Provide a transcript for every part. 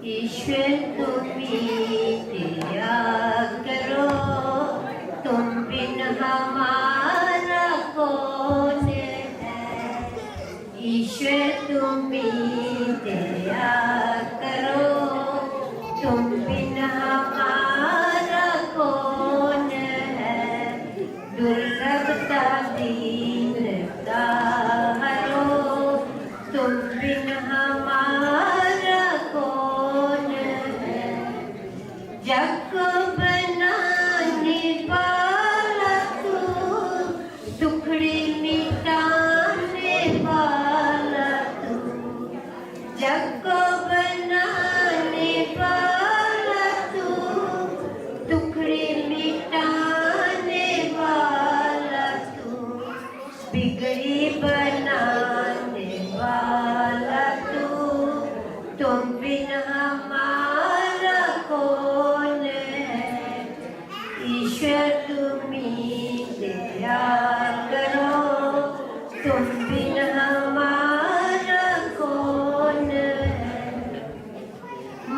ईश्वर तुम्ही दया करो, तुम बिन हमारा कौन है। ईश्वर तुम्ही दया करो, तुम बिन हमारा कौन है। दुर्लभता दीनता हरो, तुम बिन हमारा कौन है। जग को बनाने वाला तू, दुखड़े मिटाने वाला तू। जग को बनाने वाला तू, दुखड़े मिटाने वाला तू। बिगड़ी बनाने वाला तू, तुम बिन हमारा कौन है। ईश्वर तुम्ही दया करो, तुम बिन हमारा कौन है।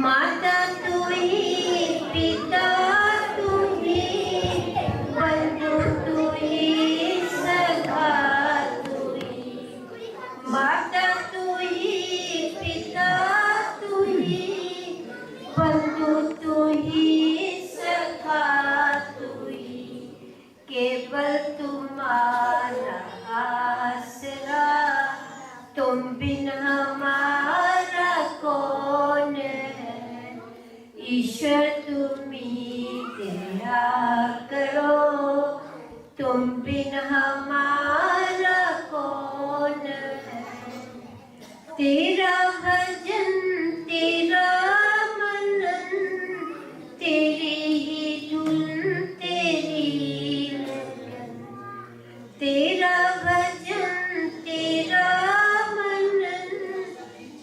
माता तू ही, पिता तू ही, बंधु तू ही, सखा तू ही। माता तू ही, पिता तू ही, बंधु तू ही, सखा तू ही। केवल तुम्हारा आसरा, तुम बिन हमारा कौन है। ईश्वर तुम्ही दया करो, तुम बिन हमारा कौन है। तेरा भजन तेरा मनन, तेरी ही धुन तेरी लगन। तेरा भजन तेरा मनन,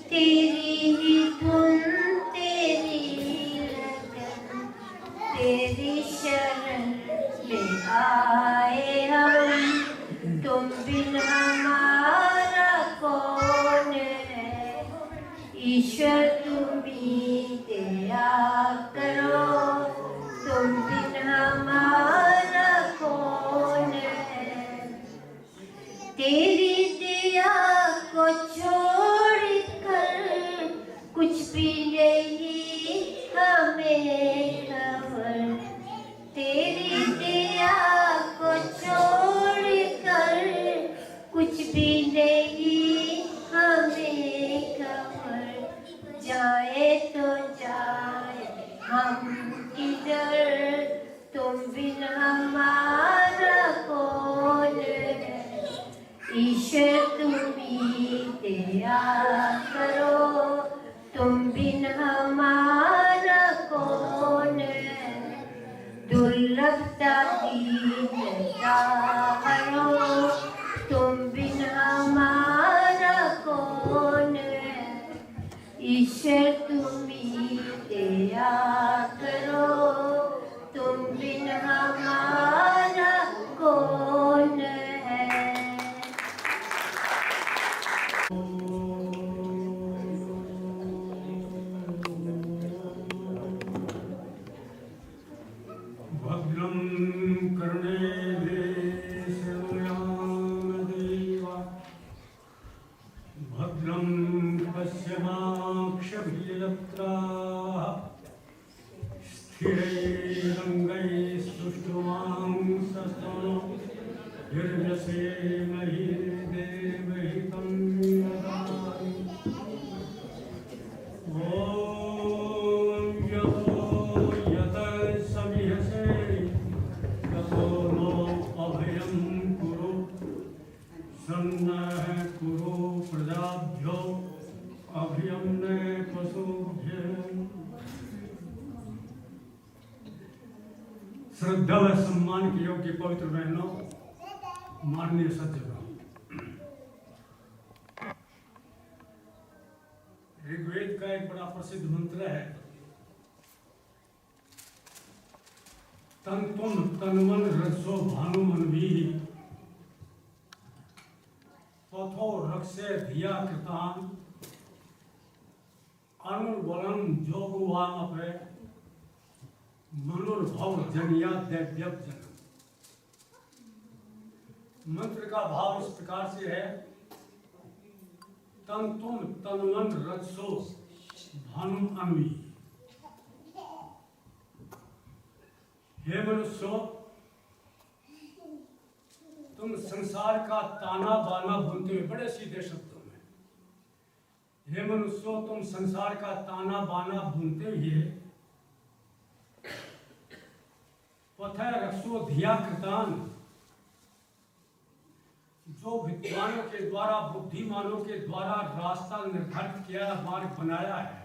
तेरी ही धुन तेरी लगन। तेरी शरण में आए हम, तुम बिन हमारा कौन है। ईश्वर तुम्ही दया करो, तुम बिन हमारा कौन है। तेरी दया को छोड़कर कुछ भी नहीं हमें खबर। तेरी दया को छोड़कर कुछ भी नहीं हमें खबर। जाए तो जाए हम किधर, तुम बिन हमारा कौन है। ईश्वर तुम्ही दया करो, तुम बिन हमारा कौन है। दुर्लभता दीनता हरो, तुम बिन हमारा कौन है। ईश्वर तुम्ही दया करो, तुम बिन हमारा कौन है। भद्रं कर्णेभिः शृणुयाम देवा, भद्रं पश्यमाक्षभिर्यत्राः स्थिरैरङ्गैस्तुष्टुवांसस्तनोभिर्व्यसेमहि देवहितं ददामि। ॐ यतः समिहसे ततो नो अभयं कुरु, सन्नः कुरु प्रजाभ्यो अभयं न पशुभ्यः। श्रद्धा व सम्मान के योग्य पवित्र बहनों, माननीय सज्जनों, ऋग्वेद का एक बड़ा प्रसिद्ध मंत्र है, तन तुम तन मन रसो भानु मन भी, पथो रक्षे धिया कृतान, बलम जोगुवामपे मनुर्भव जनिया दैव्यम जनम। मंत्र का भाव इस प्रकार से है, तन तुम तनवन रजसो भानु अन्वी। हे मनुष्यों, तुम संसार का ताना बाना बुनते हुए, बड़े सीधे शब्दों में, हे मनुष्यों तुम संसार का ताना बाना बुनते हुए पथ रक्षो धिया कृतान, जो विद्वानों के द्वारा बुद्धिमानों के द्वारा रास्ता निर्धारित किया, मार्ग बनाया है,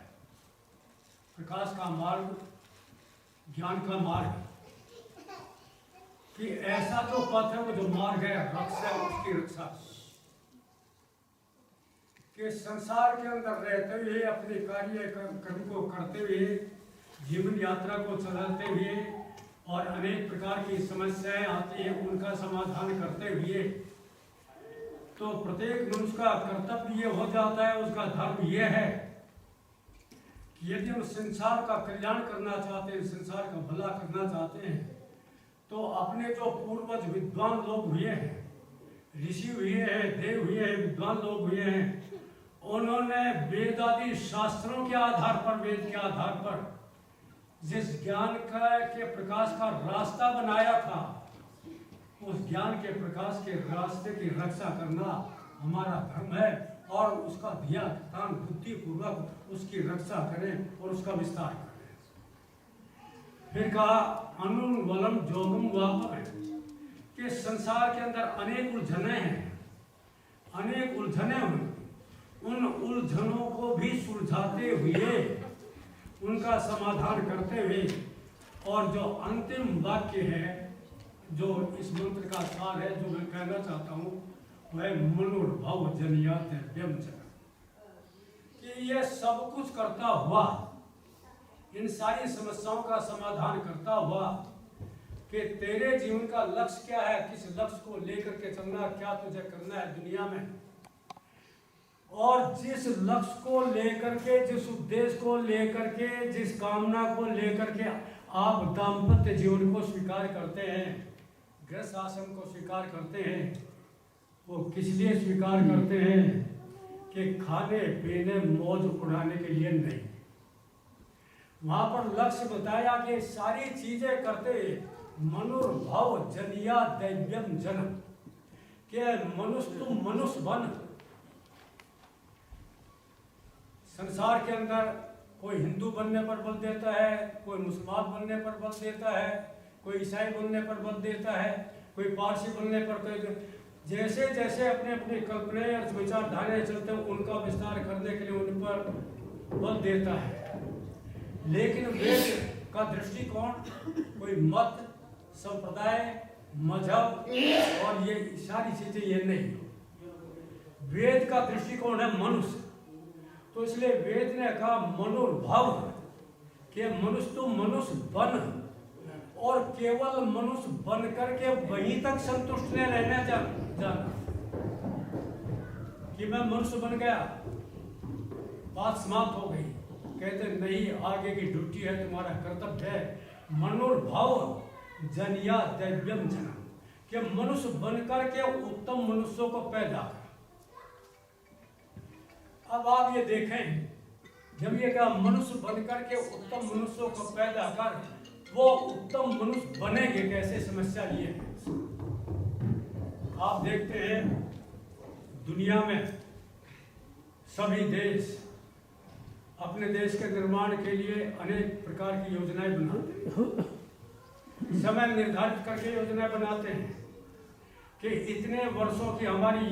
प्रकाश का मार्ग, ज्ञान का मार्ग, कि ऐसा जो पथ है, वो जो मार्ग है, रक्षा है, उसकी रक्षा, कि संसार के अंदर रहते हुए अपने कार्य कर्म को करते हुए, जीवन यात्रा को चलाते हुए और अनेक प्रकार की समस्याएं आती हैं, उनका समाधान करते हुए, तो प्रत्येक मनुष्य का कर्तव्य ये हो जाता है, उसका धर्म ये है कि यदि हम संसार का कल्याण करना चाहते हैं, संसार का भला करना चाहते हैं, तो अपने जो पूर्वज विद्वान लोग हुए हैं, ऋषि हुए हैं, देव हुए हैं, विद्वान लोग हुए हैं, उन्होंने वेद आदि शास्त्रों के आधार पर, वेद के आधार पर जिस ज्ञान के प्रकाश का रास्ता बनाया था, उस ज्ञान के प्रकाश के रास्ते की रक्षा करना हमारा धर्म है, और उसका ध्यान बुद्धि पूर्वक उसकी रक्षा करें और उसका विस्तार करें। फिर कहा अनुवलम जोगम वापम है, कि संसार के अंदर अनेक उलझने हैं, अनेक उलझने हुई, उन उलझनों को भी सुलझाते हुए, उनका समाधान करते हुए, और जो अंतिम वाक्य है, जो इस मंत्र का सार है, जो मैं कहना चाहता हूँ, वह मनुर्भव जनिया दैव्यम जनम, कि ये सब कुछ करता हुआ, इन सारी समस्याओं का समाधान करता हुआ, कि तेरे जीवन का लक्ष्य क्या है, किस लक्ष्य को लेकर के चलना, क्या तुझे करना है दुनिया में, और जिस लक्ष्य को लेकर के, जिस उद्देश्य को लेकर के, जिस कामना को लेकर के आप दाम्पत्य जीवन को स्वीकार करते हैं, गृहस्थ आश्रम को स्वीकार करते हैं, वो किस लिए स्वीकार करते हैं, कि खाने पीने मौज उड़ाने के लिए नहीं। वहां पर लक्ष्य बताया कि सारी चीजें करते मनुर्भव जनिया दैव्यम जनम, कि मनुष्य तुम मनुष्य बन। संसार के अंदर कोई हिंदू बनने पर बल देता है, कोई मुसलमान बनने पर बल देता है, कोई ईसाई बनने पर बल देता है, कोई पारसी बनने पर, कोई जैसे जैसे अपने अपने कल्पनाएं और विचारधाराएं चलते हैं, उनका विस्तार करने के लिए उन पर बल देता है। लेकिन वेद का दृष्टिकोण कोई मत, संप्रदाय, मजहब और ये सारी चीजें ये नहीं। वेद का दृष्टिकोण है मनुष्य, तो इसलिए वेद ने कहा मनुर्भव, कि मनुष्य तो मनुष्य बन, और केवल मनुष्य बन करके वहीं तक संतुष्ट न रहना जाना, कि मैं मनुष्य बन गया, बात समाप्त हो गई। कहते नहीं, आगे की ड्यूटी है, तुम्हारा कर्तव्य है मनुर्भव जनिया दैव्यम जनम, कि मनुष्य बनकर के उत्तम मनुष्यों को पैदा कर। अब आप ये देखें, जब ये कहा मनुष्य बनकर के उत्तम मनुष्यों को पैदा कर, वो उत्तम मनुष्य बनेंगे कैसे, समस्या ये है। आप देखते हैं दुनिया में सभी देश अपने देश के निर्माण के लिए अनेक प्रकार की योजनाएं बनाते हैं, समय निर्धारित करके योजनाएं बनाते हैं, कि इतने वर्षों की हमारी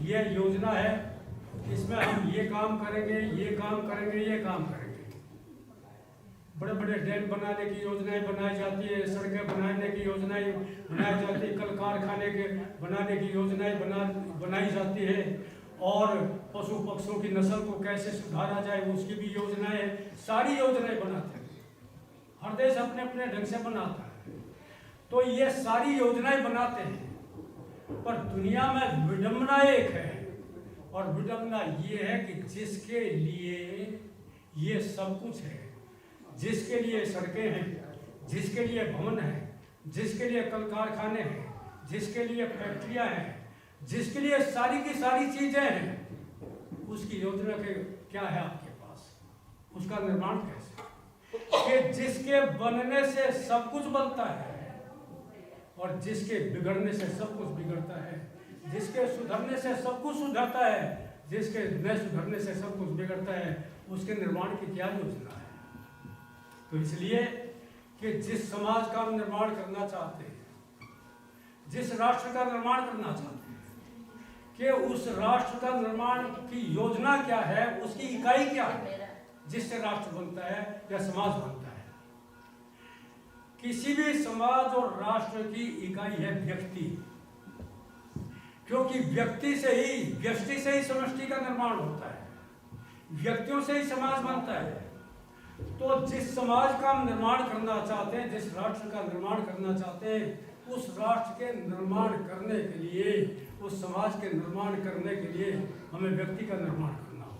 ये योजना है, इसमें हम ये काम करेंगे, ये काम करेंगे, ये काम करेंगे। बड़े बड़े डैम बनाने की योजनाएं बनाई जाती है, सड़कें बनाने की योजनाएं बनाई जाती है, कल कारखाने के बनाने की योजनाएं बनाई जाती है, और पशु पक्षियों की नस्ल को कैसे सुधारा जाए उसकी भी योजनाएं, सारी योजनाएं बनाते हैं। हर देश अपने अपने ढंग से बनाता है, तो ये सारी योजनाएं बनाते हैं। पर दुनिया में विडंबना एक है, और विडंबना ये है कि जिसके लिए ये सब कुछ है। जिसके लिए सड़कें हैं, जिसके लिए भवन हैं, जिसके लिए कल कारखाने हैं, जिसके लिए फैक्ट्रियां हैं, जिसके लिए सारी की सारी चीजें हैं, उसकी योजना के क्या है आपके पास? उसका निर्माण कैसे? कि जिसके बनने से सब कुछ बनता है और जिसके बिगड़ने से सब कुछ बिगड़ता है, जिसके सुधरने से सब कुछ सुधरता है, जिसके न सुधरने से सब कुछ बिगड़ता है, उसके निर्माण की क्या योजना है? तो इसलिए कि जिस समाज का हम निर्माण करना चाहते हैं, जिस राष्ट्र का निर्माण करना चाहते हैं, कि उस राष्ट्र का निर्माण की योजना क्या है, उसकी इकाई क्या है, जिससे राष्ट्र बनता है या समाज बनता है। किसी भी समाज और राष्ट्र की इकाई है व्यक्ति, क्योंकि व्यक्ति से ही समष्टि का निर्माण होता है, व्यक्तियों से ही समाज बनता है। तो जिस समाज का हम निर्माण करना चाहते हैं, जिस राष्ट्र का निर्माण करना चाहते हैं, उस राष्ट्र के निर्माण करने के लिए, उस समाज के निर्माण करने के लिए हमें व्यक्ति का निर्माण करना होगा।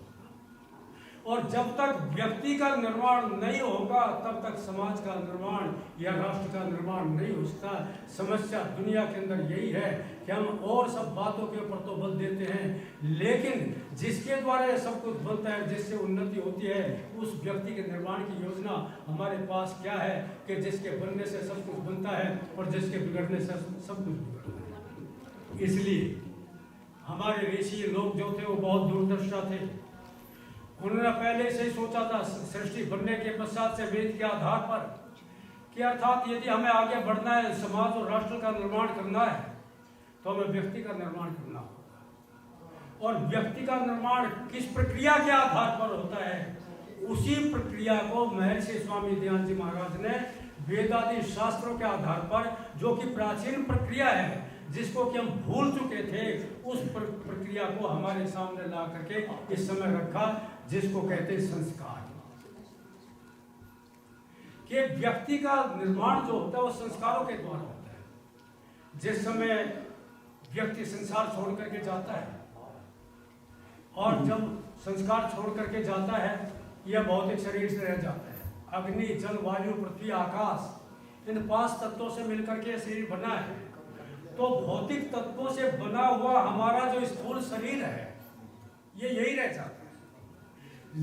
और जब तक व्यक्ति का निर्माण नहीं होगा, तब तक समाज का निर्माण या राष्ट्र का निर्माण नहीं हो सकता। समस्या दुनिया के अंदर यही है कि हम और सब बातों के ऊपर तो बल देते हैं, लेकिन जिसके द्वारा ये सब कुछ बनता है, जिससे उन्नति होती है, उस व्यक्ति के निर्माण की योजना हमारे पास क्या है? कि जिसके बनने से सब कुछ बनता है और जिसके बिगड़ने से सब कुछ बिगड़ता है। इसलिए हमारे ऋषि लोग जो थे वो बहुत दूरदर्शी थे। उन्होंने पहले से ही सोचा था, सृष्टि बनने के पश्चात से वेद के आधार पर, कि अर्थात यदि हमें आगे बढ़ना है, समाज और राष्ट्र का निर्माण करना है, तो हमें व्यक्ति का निर्माण करना होगा। और व्यक्ति का निर्माण किस प्रक्रिया के आधार पर होता है? उसी प्रक्रिया को महर्षि स्वामी दयानंद जी महाराज ने वेदादि शास्त्रों के आधार पर, जो कि प्राचीन प्रक्रिया है, जिसको कि हम भूल चुके थे, उस प्रक्रिया को हमारे सामने ला करके इस समय रखा, जिसको कहते हैं संस्कार। कि व्यक्ति का निर्माण जो होता है वो संस्कारों के द्वारा होता है। जिस समय व्यक्ति संसार छोड़ करके जाता है, और जब संस्कार छोड़ करके जाता है, यह भौतिक शरीर से रह जाता है। अग्नि, जल, वायु, पृथ्वी, आकाश, इन 5 तत्वों से मिलकर के शरीर बना है। तो भौतिक तत्वों से बना हुआ हमारा जो स्थूल शरीर है, ये यही रह जाता है।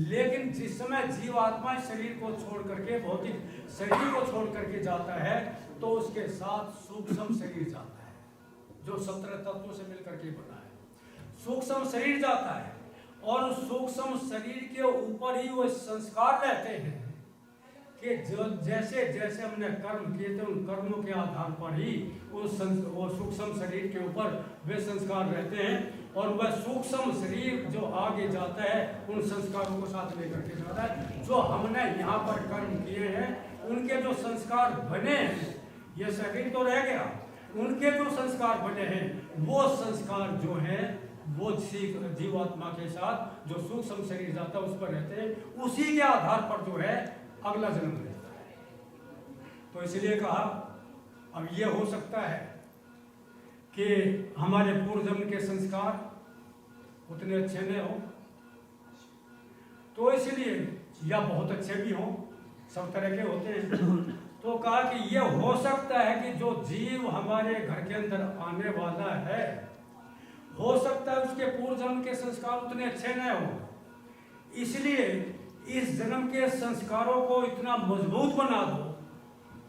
लेकिन जिस समय जीवात्मा शरीर को छोड़ करके, भौतिक शरीर को छोड़ करके जाता है, तो उसके साथ सूक्ष्म शरीर जाता है, जो 17 तत्वों से मिलकर के बना है। सूक्ष्म शरीर जाता है, और सूक्ष्म शरीर के ऊपर ही वो संस्कार रहते हैं, कि जो जैसे जैसे हमने कर्म किए थे, उन कर्मों के आधार पर ही वो सूक्ष्म शरीर के ऊपर वे संस्कार रहते हैं। और वह सूक्ष्म शरीर जो आगे जाता है, उन संस्कारों को साथ लेकर के जाता है। जो हमने यहाँ पर कर्म किए हैं, उनके जो संस्कार बने हैं, ये शरीर तो रह गया, उनके जो संस्कार बने हैं, वो संस्कार जो है वो जीवात्मा के साथ जो सूक्ष्म शरीर जाता है उस पर रहते हैं। उसी के आधार पर जो है अगला जन्म लेता है। तो इसलिए कहा, अब ये हो सकता है कि हमारे पूर्व जन्म के संस्कार उतने अच्छे नहीं हो, तो इसलिए, या बहुत अच्छे भी हों, सब तरह के होते हैं। तो कहा कि ये हो सकता है कि जो जीव हमारे घर के अंदर आने वाला है, हो सकता है उसके पूर्व जन्म के संस्कार उतने अच्छे न हो। इसलिए इस जन्म के संस्कारों को इतना मजबूत बना दो,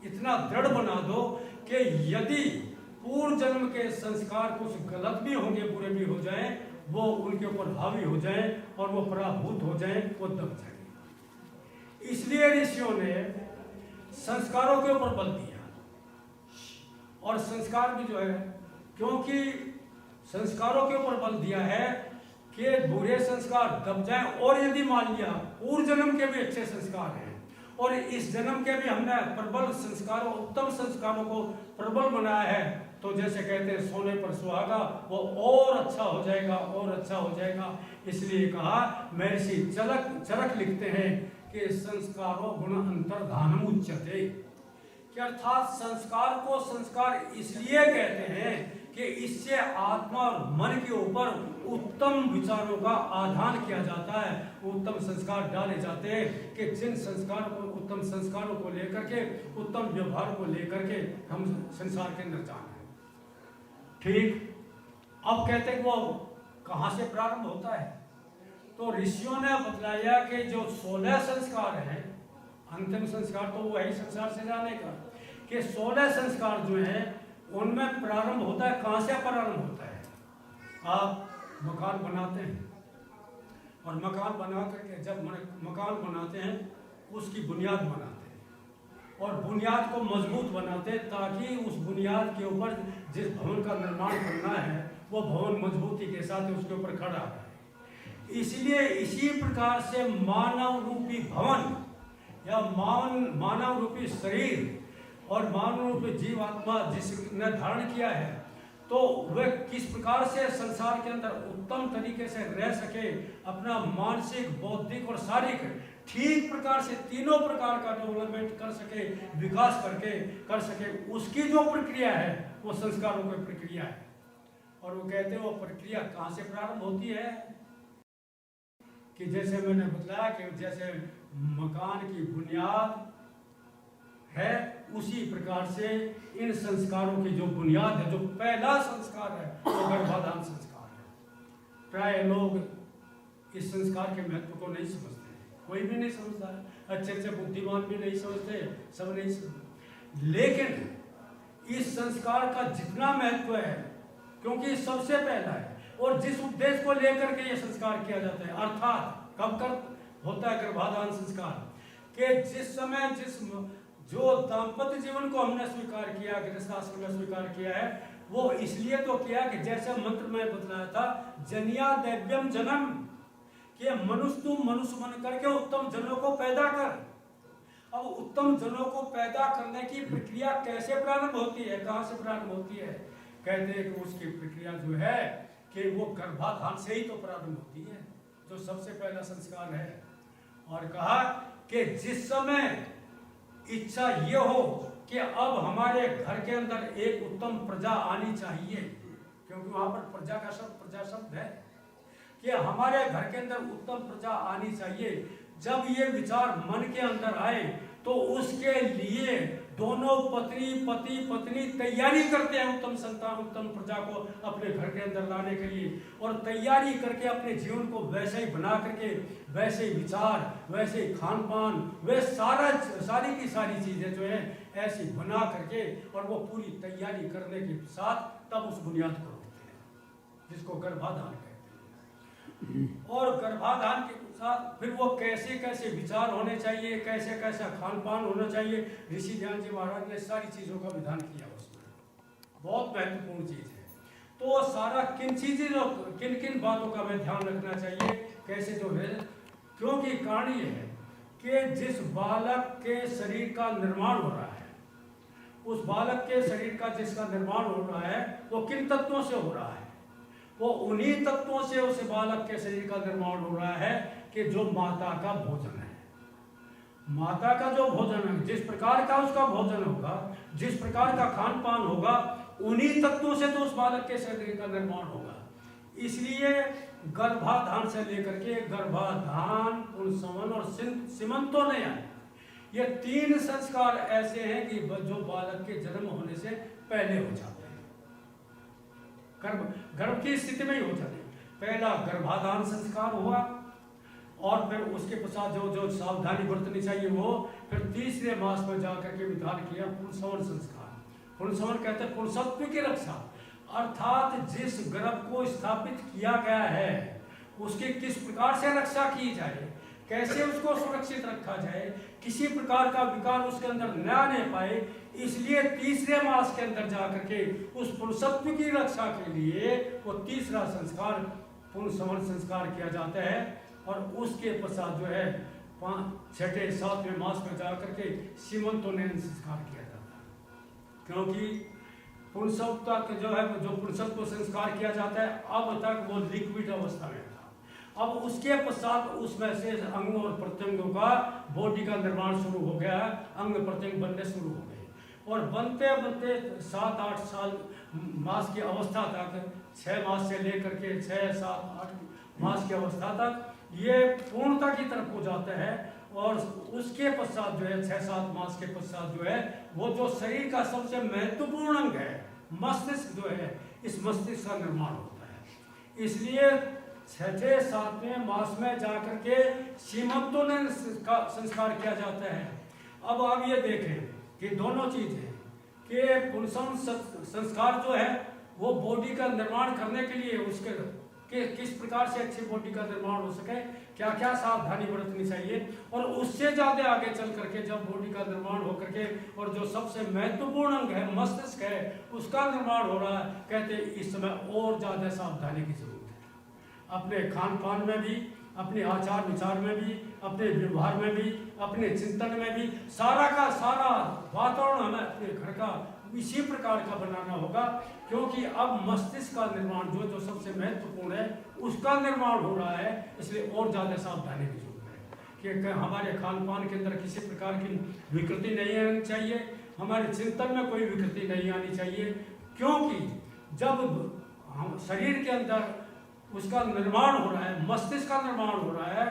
इतना दृढ़ बना दो, कि यदि पूर्व जन्म के संस्कार कुछ गलत भी होंगे, बुरे भी हो जाएं, वो उनके ऊपर हावी हो जाएं और वो पराभूत हो जाएं, वो दब जाएं। इसलिए ऋषियों ने संस्कारों के ऊपर बल दिया। और संस्कार भी जो है, क्योंकि संस्कारों के ऊपर बल दिया है कि बुरे संस्कार दब जाएं, और यदि मान लिया पूर्व जन्म के भी अच्छे संस्कार हैं और इस जन्म के भी हमने प्रबल संस्कारों, उत्तम संस्कारों को प्रबल बनाया है, तो जैसे कहते हैं सोने पर सुहागा, वो और अच्छा हो जाएगा, और अच्छा हो जाएगा। इसलिए कहा, महर्षि चरक लिखते हैं कि संस्कारों गुण अंतर्धानम उच्यते, कि अर्थात संस्कार को संस्कार इसलिए कहते हैं कि इससे आत्मा और मन के ऊपर उत्तम विचारों का आधान किया जाता है, उत्तम संस्कार डाले जाते हैं कि जिन संस्कारों को, उत्तम संस्कारों को लेकर के, उत्तम व्यवहार को लेकर के हम संसार के अंदर जाएं। ठीक, अब कहते हैं वो कहाँ से प्रारंभ होता है? तो ऋषियों ने बतलाया कि जो 16 संस्कार हैं, अंतिम संस्कार तो वही संसार से जाने का, कि 16 संस्कार जो है उनमें प्रारंभ होता है। कहाँ से प्रारंभ होता है? आप मकान बनाते हैं और मकान बना करके जब मकान बनाते हैं उसकी बुनियाद बनाते हैं और बुनियाद को मजबूत बनाते हैं ताकि उस बुनियाद के ऊपर जिस भवन का निर्माण करना है वो भवन मजबूती के साथ उसके ऊपर खड़ा है। इसलिए इसी प्रकार से मानव रूपी भवन या मानव रूपी शरीर और मानव रूपी जीवात्मा जिसने धारण किया है, तो वह किस प्रकार से संसार के अंदर उत्तम तरीके से रह सके, अपना मानसिक, बौद्धिक और शारीरिक ठीक प्रकार से तीनों प्रकार का डेवलपमेंट कर सके, विकास कर सके, उसकी जो प्रक्रिया है वो संस्कारों की प्रक्रिया है। और वो कहते हैं वो प्रक्रिया कहाँ से प्रारंभ होती है? कि जैसे मैंने बताया कि जैसे मकान की बुनियाद है, उसी प्रकार से इन संस्कारों की जो बुनियाद है, जो पहला संस्कार है वो गर्भाधान संस्कार है। प्राय लोग इस संस्कार के महत्व को नहीं समझते, कोई भी नहीं समझता है, अच्छे बुद्धिमान भी नहीं समझते, सब नहीं समझते। लेकिन इस संस्कार का जितना महत्व है, क्योंकि सबसे पहला है और जिस उद्देश्य को लेकर के ये संस्कार किया जाता है, अर्थात कब कर होता है गर्भाधान संस्कार, कि जिस समय जो दाम्पत्य जीवन को हमने स्वीकार किया, गृहस्थाश्रम में स्वीकार किया है, वो इसलिए तो किया कि जैसे मंत्र में बतलाया था, जनिया दैव्यम जन्म, कि मनुष्य तू मनुष्य बन करके उत्तम जनों को पैदा कर। अब उत्तम जनों को पैदा करने की प्रक्रिया कैसे प्रारंभ होती है, कहाँ से प्रारंभ होती है? कहते हैं कि उसकी प्रक्रिया जो है कि वो गर्भाधान से ही तो प्रारंभ होती है, जो सबसे पहला संस्कार है। और कहा कि जिस समय इच्छा ये हो कि अब हमारे घर के अंदर एक उत्तम प्रजा आनी चाहिए, क्योंकि वहां पर प्रजा शब्द है, कि हमारे घर के अंदर उत्तम प्रजा आनी चाहिए, जब ये विचार मन के अंदर आए तो उसके लिए दोनों पति पत्नी तैयारी करते हैं उत्तम संतान, उत्तम प्रजा को अपने घर के अंदर लाने के लिए, और तैयारी करके अपने जीवन को वैसे ही बना करके, वैसे विचार, वैसे खान पान, वे सारी की सारी चीजें जो है ऐसी बना करके, और वो पूरी तैयारी करने के साथ तब उस बुनियाद को रखते हैं जिसको गर्भाधान कहते हैं। और गर्भाधान के साथ फिर वो कैसे कैसे विचार होने चाहिए, कैसे कैसा खान पान होना चाहिए, ऋषि ध्यान जी महाराज ने सारी चीजों का विधान किया उसमें, बहुत महत्वपूर्ण चीज है। तो सारा किन किन बातों का हमें ध्यान रखना चाहिए, कैसे जो है, क्योंकि कारण ये है कि जिस बालक के शरीर का निर्माण हो रहा है, उस बालक के शरीर का जिसका निर्माण हो रहा है वो किन तत्वों से हो रहा है? वो उन्हीं तत्वों से उस बालक के शरीर का निर्माण हो रहा है कि जो माता का भोजन है। माता का जो भोजन है, जिस प्रकार का उसका भोजन होगा, जिस प्रकार का खान पान होगा, उन्हीं तत्वों से तो उस बालक के शरीर का निर्माण होगा। इसलिए गर्भाधान से लेकर के गर्भाधान, पुंसवन और सीमंतो ने आए, ये 3 संस्कार ऐसे हैं कि जो बालक के जन्म होने से पहले हो जाते हैं, गर्भ की स्थिति में ही हो जाते हैं। पहला गर्भाधान संस्कार हुआ, और फिर उसके पश्चात जो सावधानी बरतनी चाहिए वो, फिर तीसरे मास में जाकर के विधान किया पुंसवन संस्कार। पुंसवन कहते हैं पुंसत्व की रक्षा, अर्थात जिस गर्भ को स्थापित किया गया है उसकी किस प्रकार से रक्षा की जाए, कैसे उसको सुरक्षित रखा जाए, किसी प्रकार का विकार उसके अंदर न आने पाए, इसलिए तीसरे मास के अंदर जाकर के उस पुंसत्व की रक्षा के लिए वो तीसरा संस्कार पुंसवन संस्कार किया जाता है। और उसके पश्चात जो है 5, 6, 7वें मास में जाकर के सीमंतोन्नयन संस्कार किया जाता है, क्योंकि पुंसत्व का जो है, जो पुंसत्व संस्कार किया जाता है, अब तक वो लिक्विड अवस्था में था। अब उसके पश्चात उसमें से अंगों और प्रत्यंगों का बॉडी का निर्माण शुरू हो गया, अंग प्रत्यंग बनने शुरू हो गए, और बनते बनते 7-8 साल मास की अवस्था तक, 6 मास से लेकर के 6-7-8 मास की अवस्था तक ये पूर्णता की तरफ हो जाता है। और उसके पश्चात जो है 6-7 मास के पश्चात जो है वो जो शरीर का सबसे महत्वपूर्ण अंग है मस्तिष्क जो है, इस मस्तिष्क का निर्माण होता है। इसलिए 6-7वें मास में जाकर के सीमंतोलन का संस्कार किया जाता है। अब आप ये देखें कि दोनों चीजें कि पुंसवन संस्कार जो है वो बॉडी का निर्माण करने के लिए उसके कि किस प्रकार से अच्छी बॉडी का निर्माण हो सके, क्या क्या सावधानी बरतनी चाहिए, और उससे ज़्यादा आगे चल करके जब बॉडी का निर्माण हो करके और जो सबसे महत्वपूर्ण अंग है मस्तिष्क है उसका निर्माण हो रहा है, कहते इस समय और ज़्यादा सावधानी की जरूरत है। अपने खान पान में भी, अपने आचार विचार में भी, अपने व्यवहार में भी, अपने चिंतन में भी सारा का सारा वातावरण हमें अपने घर का इसी प्रकार का बनाना होगा, क्योंकि अब मस्तिष्क का निर्माण जो सबसे महत्वपूर्ण है उसका निर्माण हो रहा है। इसलिए और ज़्यादा सावधानी की जरूरत है कि हमारे खान पान के अंदर किसी प्रकार की विकृति नहीं आनी चाहिए, हमारे चिंतन में कोई विकृति नहीं आनी चाहिए, क्योंकि जब हम शरीर के अंदर उसका निर्माण हो रहा है, मस्तिष्क का निर्माण हो रहा है,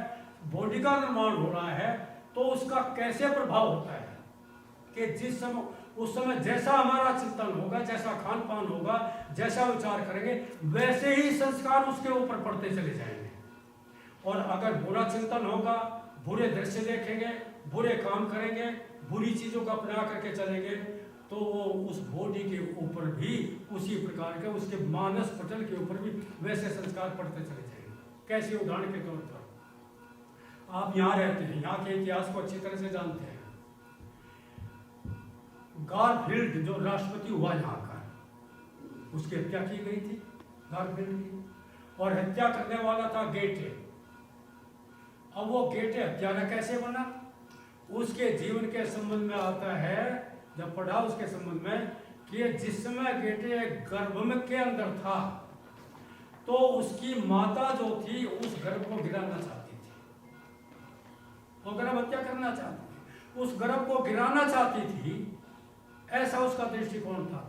बॉडी का निर्माण हो रहा है, तो उसका कैसे प्रभाव होता है कि जिस समय उस समय जैसा हमारा चिंतन होगा, जैसा खान पान होगा, जैसा विचार करेंगे, वैसे ही संस्कार उसके ऊपर पड़ते चले जाएंगे। और अगर बुरा चिंतन होगा, बुरे दृश्य देखेंगे, बुरे काम करेंगे, बुरी चीजों को अपना करके चलेंगे, तो वो उस बॉडी के ऊपर भी उसी प्रकार के, उसके मानस पटल के ऊपर भी वैसे संस्कार पड़ते चले जाएंगे। कैसे? उदाहरण के तौर पर आप यहाँ रहते हैं, यहाँ के इतिहास को अच्छी तरह से जानते हैं। गारफील्ड जो राष्ट्रपति हुआ यहाँ का, उसकी हत्या की गई थी गारफील्ड की, और हत्या करने वाला था गेटे। अब वो गेटे हत्यारा कैसे बना, उसके जीवन के संबंध में आता है, जब पढ़ा उसके संबंध में, कि जिस समय गेटे गर्भ में के अंदर था तो उसकी माता जो थी उस गर्भ को गिराना चाहती थी, वो गर्भ हत्या करना चाहती थी, उस गर्भ को गिराना चाहती थी, ऐसा उसका दृष्टिकोण था।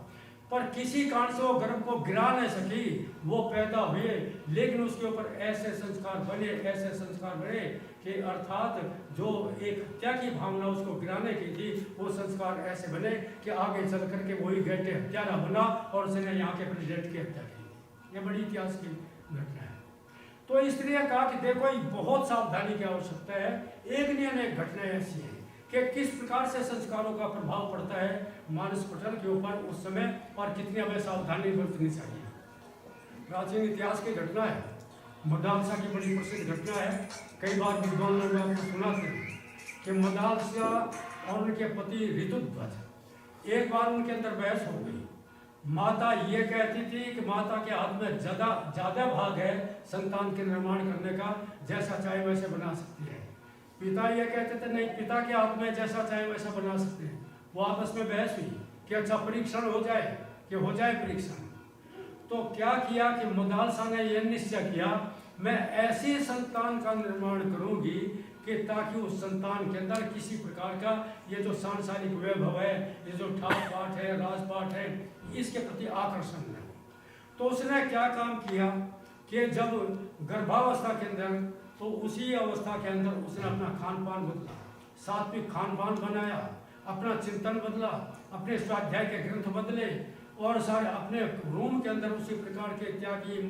पर किसी कारण से वो गर्भ को गिरा नहीं सकी, वो पैदा हुए, लेकिन उसके ऊपर ऐसे संस्कार बने कि अर्थात जो एक हत्या की भावना उसको गिराने की थी, वो संस्कार ऐसे बने कि आगे चल करके वही गेटे हत्यारा बना और उसने यहाँ के प्रेसिडेंट की हत्या की। ये बड़ी इतिहास की घटना है। तो इसलिए कहा कि देखो ये बहुत सावधानी की आवश्यकता है। एक नहीं अनेक घटनाएं ऐसी हैं कि किस प्रकार से संस्कारों का प्रभाव पड़ता है मानस पटल के ऊपर उस समय, और कितनी हमें सावधानी बरतनी चाहिए। प्राचीन इतिहास की घटना है, मदालसा की बड़ी प्रसिद्ध घटना है। कई बार विद्वान लोग आपको सुनाते हैं कि मदालसा और उनके पति ऋतुध्वज, एक बार उनके अंदर बहस हो गई। माता ये कहती थी कि माता के हाथ में ज्यादा भाग है संतान के निर्माण करने का, जैसा चाहे वैसे बना सकती है। पिता ये कहते थे नहीं, पिता के हाथ में जैसा चाहे वैसा बना सकते हैं। वो आपस में बहस हुई कि अच्छा परीक्षण हो जाए, कि हो जाए परीक्षण। तो क्या किया कि मदालसा ने यह निश्चय किया, मैं ऐसी संतान का निर्माण करूंगी कि ताकि उस संतान के अंदर किसी प्रकार का ये जो सांसारिक वैभव है, ये जो ठाट पाठ है, राजपाठ है, इसके प्रति आकर्षण न हो। तो उसने क्या काम किया कि जब गर्भावस्था के अंदर, तो उसी अवस्था के अंदर उसने अपना खान पान बदला, सात्विक खान पान बनाया, अपना चिंतन बदला, अपने स्वाध्याय के ग्रंथ बदले, और सारे अपने रूम के अंदर उसी प्रकार के त्यागी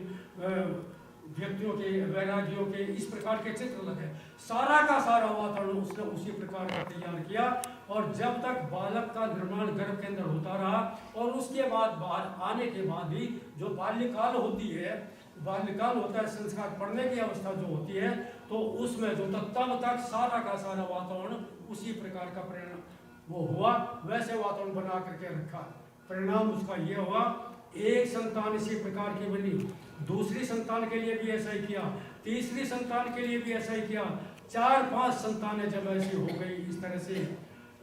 व्यक्तियों के, वैरागियों के, इस प्रकार के चित्र लगे। सारा का सारा वातावरण उसने उसी प्रकार का तैयार किया, और जब तक बालक का निर्माण गर्भ के अंदर होता रहा, और उसके बाद बाहर आने के बाद भी जो बाल्यकाल होती है, बाल्यकाल होता है संस्कार पढ़ने की अवस्था जो होती है, तो उसमें जो तब तक सारा का सारा वातावरण उसी प्रकार का परिणाम वो हुआ, वैसे वातावरण बना करके रखा। परिणाम उसका ये हुआ, एक संतान इसी प्रकार की बनी, दूसरी संतान के लिए भी ऐसा ही किया, तीसरी संतान के लिए भी ऐसा ही किया, 4-5 संतानें जब ऐसी हो गई इस तरह से,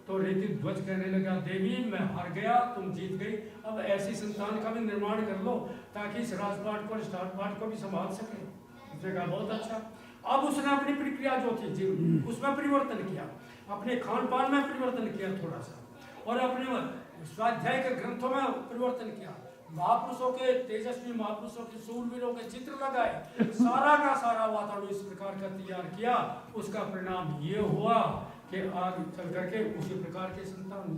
तो ऋतुध्वज कहने लगा, देवी मैं हार गया, तुम जीत गई, अब ऐसी संतान का भी निर्माण कर लो ताकि इस राजपाट को, स्टारपाट को भी संभाल सके। उसने कहा बहुत अच्छा। अब उसने अपनी प्रक्रिया जो थी उसमें परिवर्तन किया, अपने खान पान में परिवर्तन किया थोड़ा सा, और अपने स्वाध्याय के ग्रंथों में परिवर्तन किया, महापुरुषों के तेजस्वी महापुरुषों के सूरवीरों के चित्र लगाए, सारा का सारा वातावरण इस प्रकार का तैयार किया। उसका परिणाम ये हुआ कि आगे चल करके उसी प्रकार के संतान।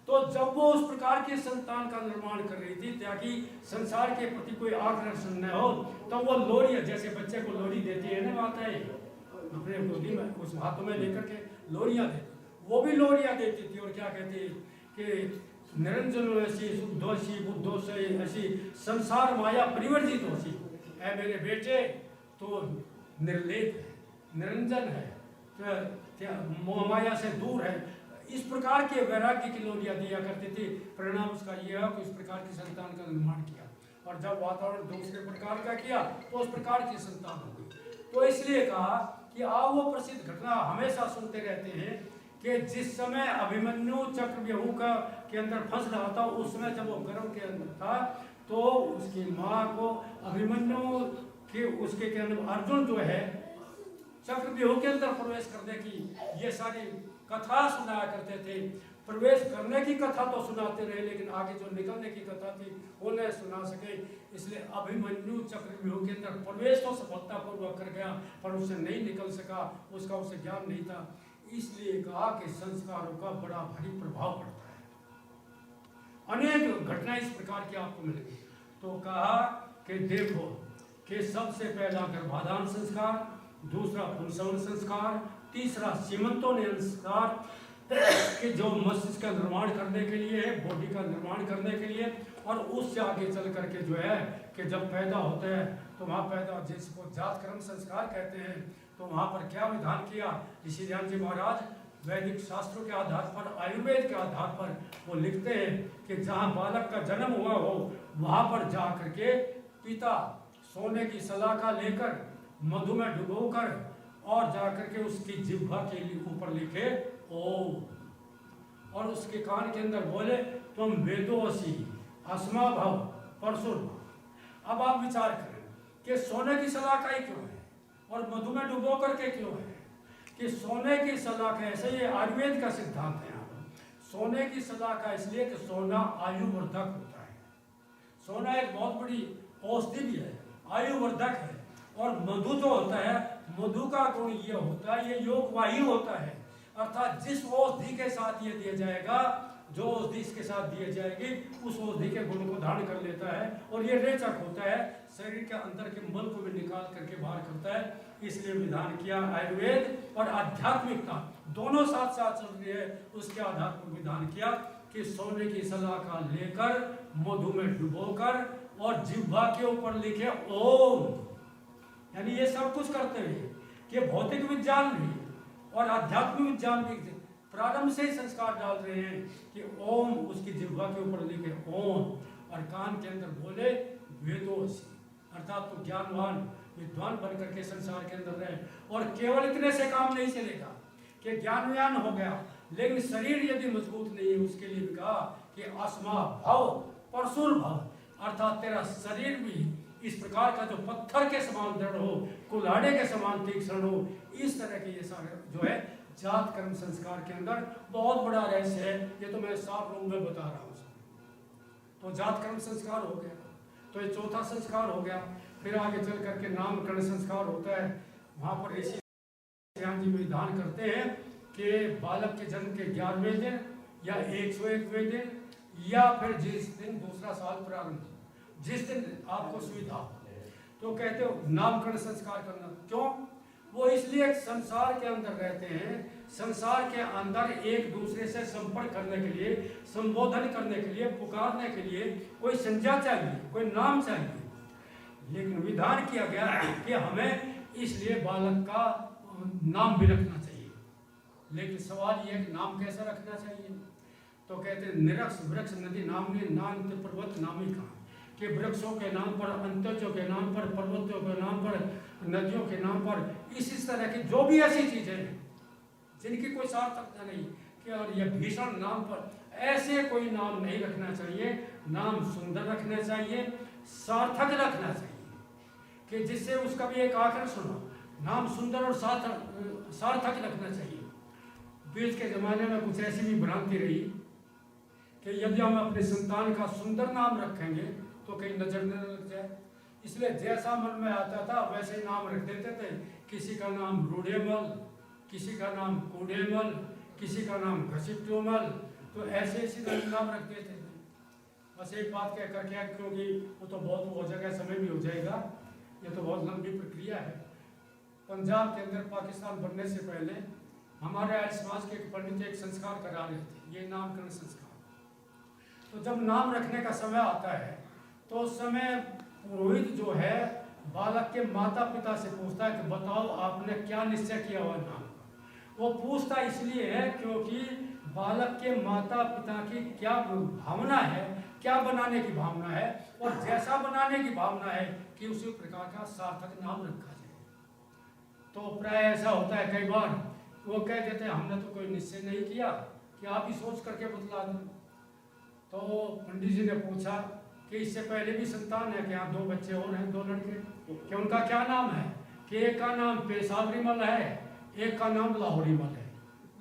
तो जब वो उस प्रकार के संतान का निर्माण कर रही थी ताकि संसार के प्रति कोई आकर्षण न हो, तो वो लोरी, जैसे बच्चे को लोरी देती है ना माताएं, अपने गोदी में उस हाथों में लेकर के लोरियां देती, वो भी लोरियां देती थी। और क्या कहती कि निरंजन ऐसी शुद्धोषी बुद्धोषी ऐसी संसार माया परिवर्जित होशी, ऐ मेरे बेटे तो निर्लेप है, निरंजन है, मोह माया से दूर है। इस प्रकार के वैराग्य की लोरियां दिया करती थी। परिणाम उसका यह है कि इस प्रकार की संतान का निर्माण किया, और जब वातावरण दूसरे प्रकार का किया तो उस प्रकार की संतान हो गई। तो इसलिए कहा कि आप वो प्रसिद्ध घटना हमेशा सुनते रहते हैं कि जिस समय अभिमन्यु चक्रव्यूह का के अंदर फंस रहा था, उस समय जब वो गर्भ के अंदर था तो उसकी माँ को अभिमन्यु के उसके के अंदर अर्जुन जो है चक्रव्यूह के अंदर प्रवेश करने की ये सारी कथा सुनाया करते थे। प्रवेश करने की कथा तो सुनाते रहे, लेकिन आगे जो निकलने की कथा थी वो नहीं सुना सके। इसलिए अभिमन्यु चक्रव्यूह के अंदर प्रवेश तो सफलतापूर्वक कर गया, पर उससे नहीं निकल सका, उसका उसे ज्ञान नहीं था। इसलिए कहा कि संस्कारों का बड़ा भारी प्रभाव पड़ता है। अनेक घटनाएं इस प्रकार की आपको मिलेगी। तो कहा कि देखो कि सबसे पहला गर्भाधान संस्कार, दूसरा पुंसवन संस्कार, तीसरा सीमंतोन्नयन संस्कार कि जो मस्तिष्क का निर्माण करने के लिए है, बॉडी का निर्माण करने के लिए, और उससे आगे चल करके जो है कि जब पैदा होते हैं तो वहाँ पैदा जिसको जात कर्म संस्कार कहते हैं, तो वहाँ पर क्या विधान किया ऋषि ध्यान जी महाराज वैदिक शास्त्रों के आधार पर, आयुर्वेद के आधार पर वो लिखते हैं कि जहाँ बालक का जन्म हुआ हो वहाँ पर जा करके पिता सोने की सलाखा लेकर मधु में डुबोकर और जाकर के उसकी जिह्वा के ऊपर लिखे ओम, और उसके कान के अंदर बोले तुम वेदोसी अस्मा भव परसुर। अब आप विचार करें कि सोने की सलाखा ही क्यों है और मधु में डुबो करके क्यों है? कि सोने की सलाखा, ऐसे ये आयुर्वेद का सिद्धांत है। यहाँ सोने की सलाखा इसलिए कि सोना आयुवर्धक होता है। सोना एक बहुत बड़ी औषधि भी है, आयुवर्धक है। और मधु जो होता है, मधु का गुण ये होता है, ये योगवाही होता है। अर्थात जिस औषधि के साथ ये दिया जाएगा, जो औषधि इसके साथ दी जाएगी, उस औषधि के गुण को धारण कर लेता है और ये रेचक होता है, शरीर के अंदर के मल को भी निकाल करके बाहर करता है। इसलिए विधान किया आयुर्वेद और आध्यात्मिकता दोनों साथ साथ चल रही है, उसके आधार पर विधान किया कि सोने की सलाखा लेकर मधु में डुबोकर और जिह्वा के ऊपर लिखे ओम। यानी ये सब कुछ करते हुए कि भौतिक विज्ञान भी और आध्यात्मिक विज्ञान भी प्रारंभ से ही संस्कार डाल रहे हैं कि ओम, उसकी जिह्वा के ऊपर लिखे ओम, और कान के अंदर बोले वेदोसी, अर्थात तो ज्ञानवान विद्वान बन करके संसार के अंदर रहे। और केवल इतने से काम नहीं चलेगा कि ज्ञानवान हो गया, लेकिन शरीर यदि मजबूत नहीं है, उसके लिए भी कहा कि अस्मा भव परसुर भव, अर्थात तेरा शरीर भी इस प्रकार का जो पत्थर के समान दृढ़ हो, कुल्हाड़े के समान तीक्ष्ण हो। इस तरह के ये सारे जो है जात कर्म संस्कार के अंदर बहुत बड़ा रहस्य है। ये तो मैं साफ रूप में बता रहा हूँ। तो जात कर्म संस्कार हो गया, तो ये चौथा संस्कार हो गया। फिर आगे चल करके नामकरण संस्कार होता है। वहाँ पर ऋषि ध्यान जी विधान करते हैं कि बालक के जन्म के 11वें दिन या 101वें दिन या फिर जिस दिन दूसरा साल प्रारंभ, जिस दिन आपको सुविधा हो, तो कहते हो नामकरण संस्कार करना। क्यों? वो इसलिए संसार के अंदर रहते हैं, संसार के अंदर एक दूसरे से संपर्क करने के लिए, संबोधन करने के लिए, पुकारने के लिए कोई संज्ञा चाहिए, कोई नाम चाहिए। लेकिन विधान किया गया कि हमें इसलिए बालक का नाम भी रखना चाहिए। लेकिन सवाल यह कि नाम कैसा रखना चाहिए? तो कहते हैं निरक्ष वृक्ष नदी नामनी नान्त पर्वत नामी कहा, कि वृक्षों के नाम पर, अंतरिक्षों के नाम पर, पर्वतों के नाम पर, नदियों के नाम पर, इस तरह की जो भी ऐसी चीजें हैं जिनकी कोई सार्थकता नहीं, कि और यह भीषण नाम पर, ऐसे कोई नाम नहीं रखना चाहिए। नाम सुंदर रखना चाहिए, सार्थक रखना चाहिए, कि जिससे उसका भी एक आकर्षण हो। नाम सुंदर और सार्थक रखना चाहिए। बीच के जमाने में कुछ ऐसी भी भ्रांति रही कि यदि हम अपने संतान का सुंदर नाम रखेंगे तो कहीं नजर न लग जाए, इसलिए जैसा मन में आता था वैसे ही नाम रख देते थे। किसी का नाम रूढ़ेमल, किसी का नाम कूढ़ेमल, किसी का नाम घसीटोमल, तो ऐसे ऐसे नाम रख देते थे। बस एक बात कह कर क्या, क्योंकि वो तो बहुत हो जाएगा, समय भी हो जाएगा, ये तो बहुत लंबी प्रक्रिया है। पंजाब के अंदर पाकिस्तान बनने से पहले हमारे आर्य समाज के एक पंडित एक संस्कार करा रहे थे, ये नामकरण संस्कार। तो जब नाम रखने का समय आता है तो उस समय पुरोहित जो है बालक के माता पिता से पूछता है कि बताओ आपने क्या निश्चय किया हुआ नाम का। वो पूछता इसलिए है क्योंकि बालक के माता पिता की क्या भावना है, क्या बनाने की भावना है, और जैसा बनाने की भावना है कि उसी प्रकार का सार्थक नाम रखा जाए। तो प्राय ऐसा होता है कई बार वो कह देते हैं हमने तो कोई निश्चय नहीं किया, कि आप ही सोच करके बतला दें। तो पंडित जी ने पूछा कि इससे पहले भी संतान है, कि यहाँ 2 बच्चे और हैं, 2 लड़के, कि उनका क्या नाम है, कि एक का नाम पेशावरीमल है, एक का नाम लाहौरीमल है।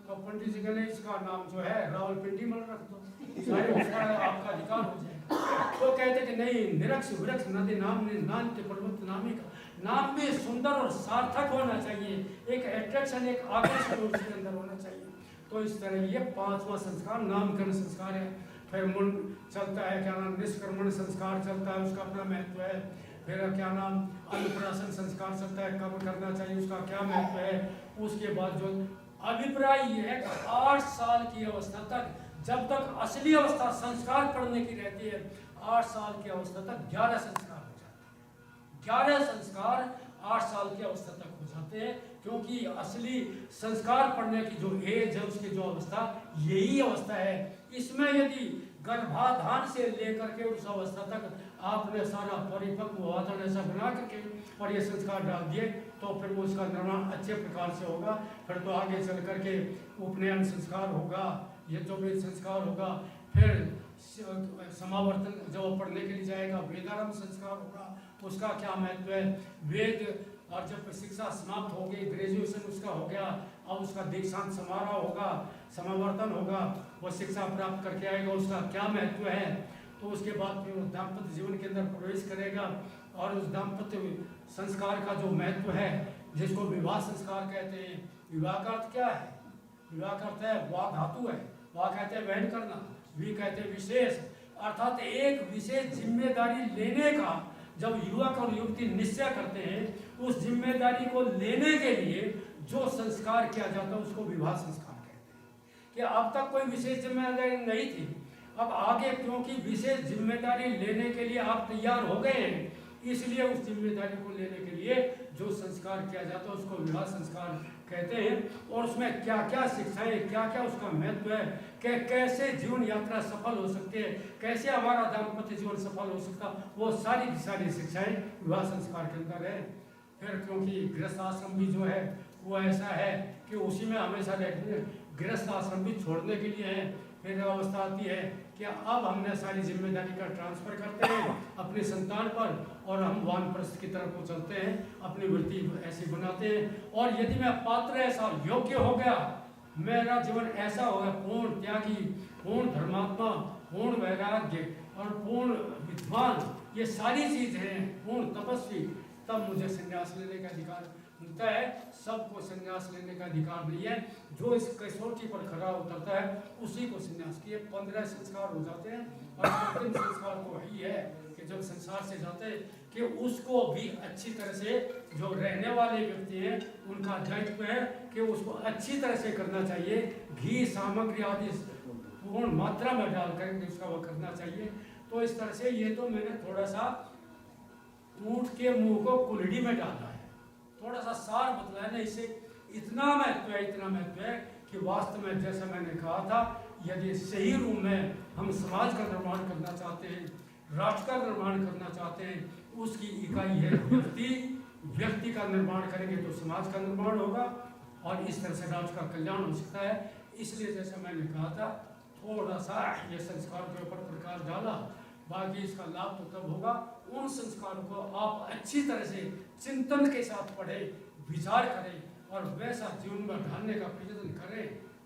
तो पंडित जी कहने इसका नाम जो है रावलपिंडीमल रख दो, आपका अधिकार हो जाएगा। तो कहते कि नहीं, निरक्ष विरक्ष नदी नाम ने नान्य पर्वत नामी का नाम में सुंदर और सार्थक होना चाहिए, एक अट्रैक्शन, एक आकर्षण उसके अंदर होना चाहिए। तो इस तरह ये 5वां संस्कार नामकरण संस्कार है। फिर मुंड चलता है, क्या नाम निष्कर्मण संस्कार चलता है, उसका अपना महत्व है। फिर क्या नाम अन्नप्राशन संस्कार चलता है, कब करना चाहिए, उसका क्या महत्व है। उसके बाद जो अभिप्राय ये है कि 8 साल की अवस्था तक, जब तक असली अवस्था संस्कार पढ़ने की रहती है, 8 साल की अवस्था तक 11 संस्कार हो जाते हैं। 11 संस्कार 8 साल की अवस्था तक हो जाते हैं, क्योंकि असली संस्कार पढ़ने की जो एज है, उसकी जो अवस्था, यही अवस्था है। इसमें यदि गर्भाधान से लेकर के उस अवस्था तक आपने सारा परिपक्व वातावरण ऐसा बना करके और ये संस्कार डाल दिए, तो फिर वो उसका निर्माण अच्छे प्रकार से होगा। फिर तो आगे चल करके उपनयन संस्कार होगा, यज्ञोपवीत संस्कार होगा, फिर समावर्तन जब पढ़ने के लिए जाएगा वेदारंभ संस्कार होगा, उसका क्या महत्व है। वेद और जब शिक्षा समाप्त हो गई, ग्रेजुएशन उसका हो गया, अब उसका दीक्षांत समारोह होगा, समावर्तन होगा, वो शिक्षा प्राप्त करके आएगा, उसका क्या महत्व है। तो उसके बाद फिर वो दाम्पत्य जीवन के अंदर प्रवेश करेगा, और उस दाम्पत्य संस्कार का जो महत्व है, जिसको विवाह संस्कार कहते हैं। विवाह का अर्थ क्या है? विवाह का अर्थ है, वाह धातु है, वाह कहते हैं वहन करना, वी कहते हैं विशेष, अर्थात एक विशेष जिम्मेदारी लेने का जब युवक और युवती निश्चय करते हैं, उस जिम्मेदारी को लेने के लिए जो संस्कार किया जाता है उसको विवाह संस्कार कहते हैं। कि अब तक कोई विशेष जिम्मेदारी नहीं थी, अब आगे क्योंकि विशेष जिम्मेदारी लेने के लिए आप तैयार हो गए हैं, इसलिए उस जिम्मेदारी को लेने के लिए जो संस्कार किया जाता है उसको विवाह संस्कार कहते हैं। और उसमें क्या क्या शिक्षाएं, क्या क्या उसका महत्व है, कि कैसे जीवन यात्रा सफल हो सकती है, कैसे हमारा दाम्पत्य जीवन सफल हो सकता, वो सारी की सारी शिक्षाएं विवाह संस्कार के अंदर है। फिर क्योंकि गृहस्थ आश्रम भी जो है वो ऐसा है कि उसी में हमेशा रहते, गृहस्थ आश्रम भी छोड़ने के लिए है। फिर अवस्था आती है कि अब हमने सारी जिम्मेदारी का ट्रांसफर करते हैं अपने संतान पर, और हम वानप्रस्थ की तरफ को चलते हैं, अपनी वृत्ति ऐसी बनाते हैं। और यदि मैं पात्र ऐसा योग्य हो गया, मेरा जीवन ऐसा होगा पूर्ण त्यागी, पूर्ण धर्मात्मा, पूर्ण वैराग्य और पूर्ण विद्वान, ये सारी चीज़ हैं, पूर्ण तपस्वी, तब मुझे संन्यास लेने का अधिकार मिलता है। सबको संन्यास लेने का अधिकार नहीं है, जो इस कसौटी पर खरा उतरता है उसी को संन्यास किए। 15 संस्कार हो जाते हैं, और अंतिम संस्कार तो वही है कि जब संसार से जाते हैं कि उसको भी अच्छी तरह से, जो रहने वाले व्यक्ति हैं उनका दायित्व है कि उसको अच्छी तरह से करना चाहिए, घी सामग्री आदि पूर्ण मात्रा में डाल कर उसका वो करना चाहिए। तो इस तरह से ये तो मैंने थोड़ा सा ऊँट के मुंह को कुल्हड़ी में डाला है, थोड़ा सा सार बतलाया ना, इससे इतना महत्व है, इतना महत्व है कि वास्तव में जैसा मैंने कहा था, यदि सही रूप में हम समाज का निर्माण करना चाहते हैं, राष्ट्र का निर्माण करना चाहते हैं, उसकी इकाई है व्यक्ति। व्यक्ति का निर्माण करेंगे तो समाज का निर्माण होगा, और इस तरह से राष्ट्र का कल्याण हो सकता है। इसलिए जैसा मैंने कहा था, थोड़ा सा ये संस्कार के ऊपर प्रकाश डाला, बाकी इसका लाभ तो तब होगा उन संस्कारों को आप अच्छी तरह से चिंतन के साथ पढ़ें, विचार करें और वैसा जीवन में ढालने का प्रयत्न करें,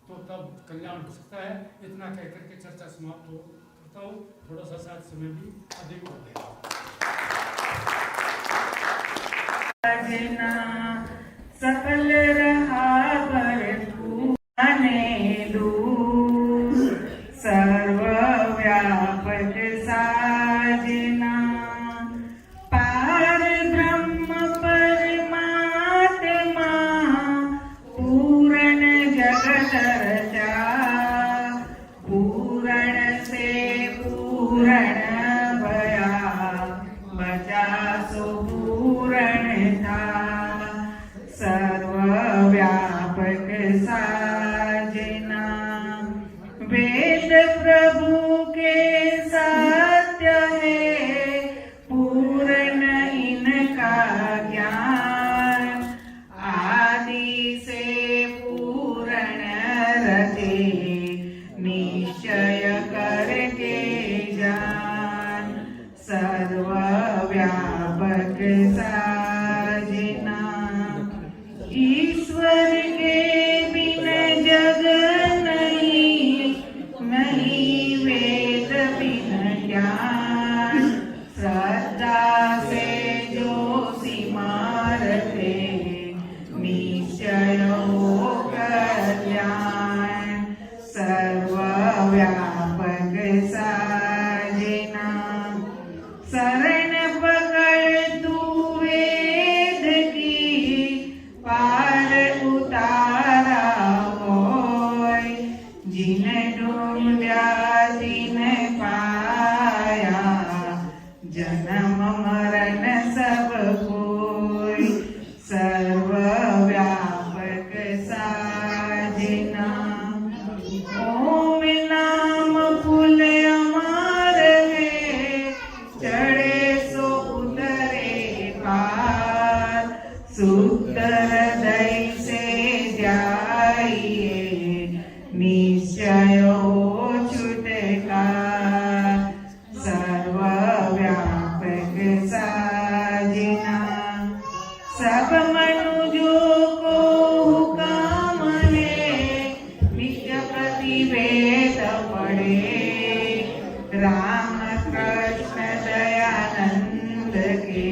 तो तब कल्याण हो सकता है। इतना कहकर के चर्चा समाप्त हो करता हूँ। थोड़ा सा शायद समय भी अधिक हो गया। सकल रहा भरपूरने दूर, सर्वव्यापक साजना, पार ब्रह्म परमात्मा, पूर्ण जगत रचा, पूर्ण से पूर्ण भया, बचा सो पूर्ण था, सर्वव्यापक साजना, वेद प्रभु के सत्य है, पूर्ण इनका ज्ञान, आदि से पूर्ण रचे, निश्चय करके जान, सर्वव्यापक साजना, ईश्वर के बिन जग नहीं, नहीं वेद बिन ज्ञान, श्रद्धा से जो सिमारते, निश्चय हो कल्याण, सर्वव्यापक साजना, शरण पकड़ तू वेद की, पार उतारा होय, जिन ढूंढा जिन पाया, जन्म मरण सब कोय, सर्वव्यापक साजना, ओम नाम फूल अमर है, चढ़े सो उतरे पार, सुत हृदय से जाइए, निश्चय हो छुटकार, सर्वव्यापक साजना, सब मनुजों को हुक्म है, नित्य प्रतिवेद पढ़े, राम कृष्ण दयानंद के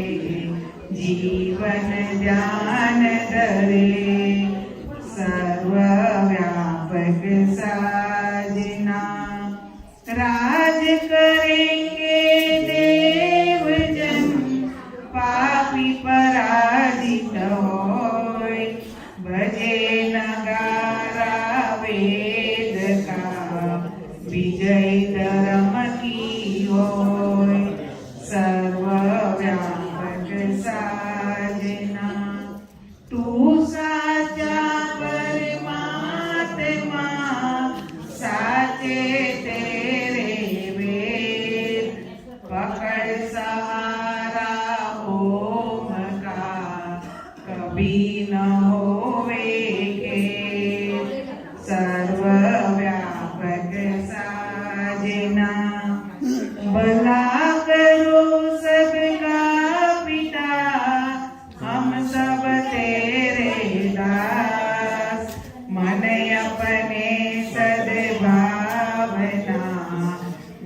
जीवन ध्यान धरे, सर्वव्यापक साजना, राज करेंगे देवजन, पापी पराजित होय, भजे नगारा वेद का, विजय धर्म की होय, सर्वव्यापक साजना, तू साचा परमात्मा, साचे तेरे वेद, पकड़ सहारा ओम का, कभी न होवे खेद, सर्वव्यापक साजना, भला करो सबका पिता, हम सब तेरे दास, मन अपने सद्भावना,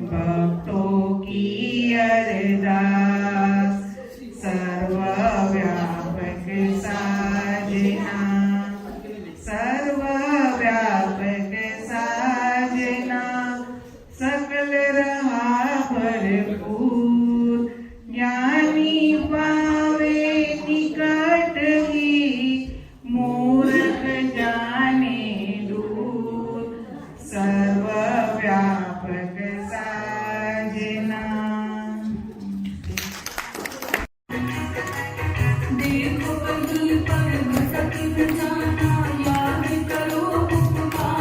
भक्तों की अरदास, सर्वव्यापक साजना, सर्वव्यापक साजना, सकल रहा भरपूर, ज्ञानी पावे निकट ही, मूर्ख जाने दूर, सर्वव्यापक साजना। देखो कहीं पर भटक न जाना, याद करो उपकार।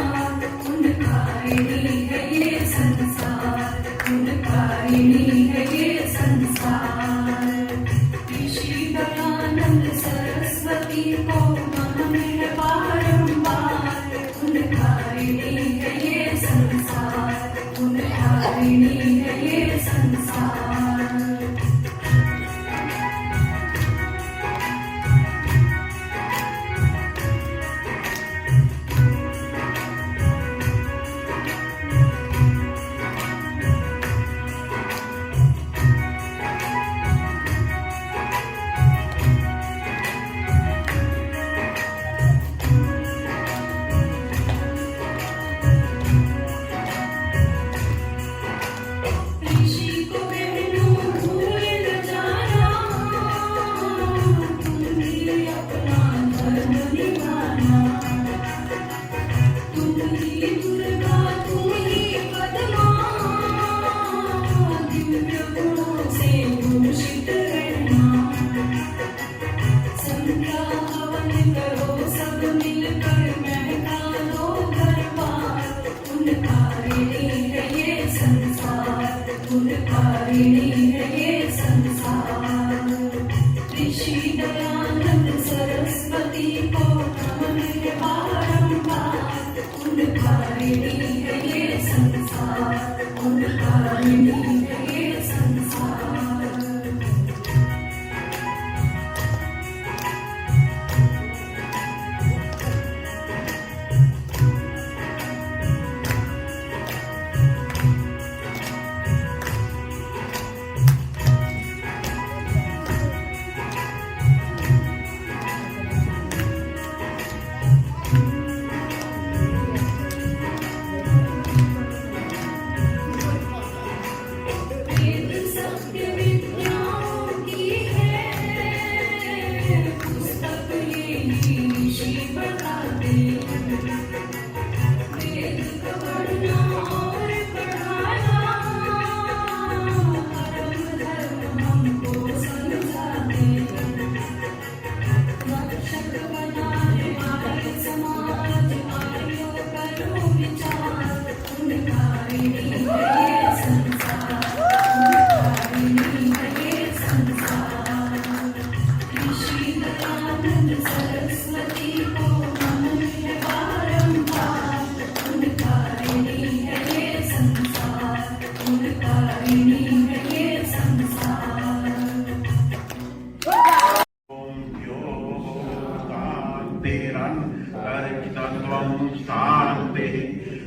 शांति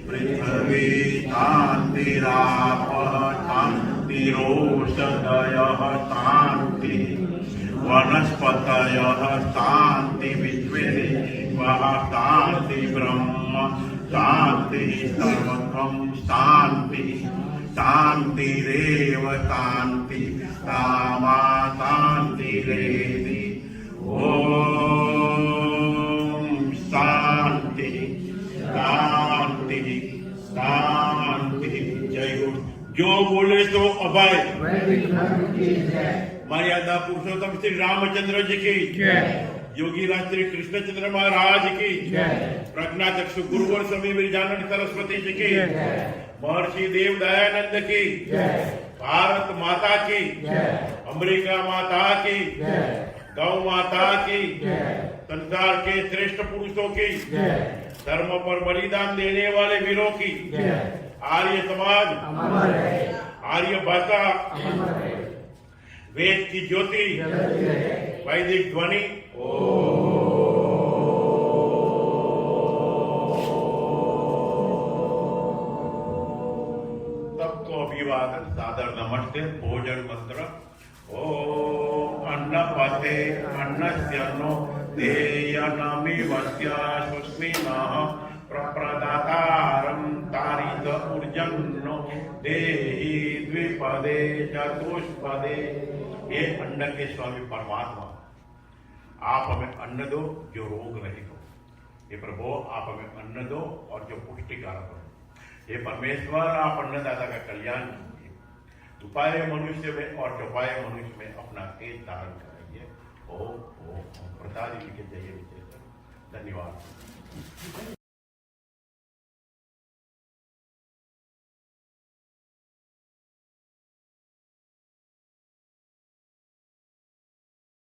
पृथ्वी शांतिरापः शांतिरोषधयः शांति वनस्पतयः शांति विश्वे शांति ब्रह्म शांति सर्वत्वं शांति शांतिरेव शांति सामा शांतिरेधि ओम शांति शांति शांति। जय हो। जो बोले तो अभय। मर्यादा पुरुषोत्तम श्री रामचंद्र जी की जय। योगी राज श्री कृष्णचंद्र महाराज की जय। प्रज्ञा चक्षु गुरुवर स्वामी विरजानंद सरस्वती जी की जय। महर्षि देव दयानंद की जय। भारत माता की जय। अमेरिका माता की जय। गौ माता की जय। संसार के श्रेष्ठ पुरुषों की जय। धर्म पर बलिदान देने वाले वीरों की जय। आर्य समाज अमर है। आर्य भाषा अमर है। वेद की ज्योति वैदिक ध्वनि सबको अभिवादन सादर नमस्ते। भोजन मंत्र ओम अन्न पते अन्नस्यन्नो देयनमिवस्य सुस्मिनः प्रप्रदातारं तारित ऊर्जन्नो देहि द्विपदे चतुष्पदे। ये अन्न के स्वामी परमात्मा, आप हमें अन्न दो जो रोग रहित हो। ये प्रभु आप हमें अन्न दो और जो पुष्टिकारक हो। ये परमेश्वर आप अन्नदाता का कल्याण कीजिए। उपाय मनुष्य में और चौपाय मनुष्य में अपना तेज धारण कराइए। ओम ओम प्रसाद जी के जय विजय। धन्यवाद।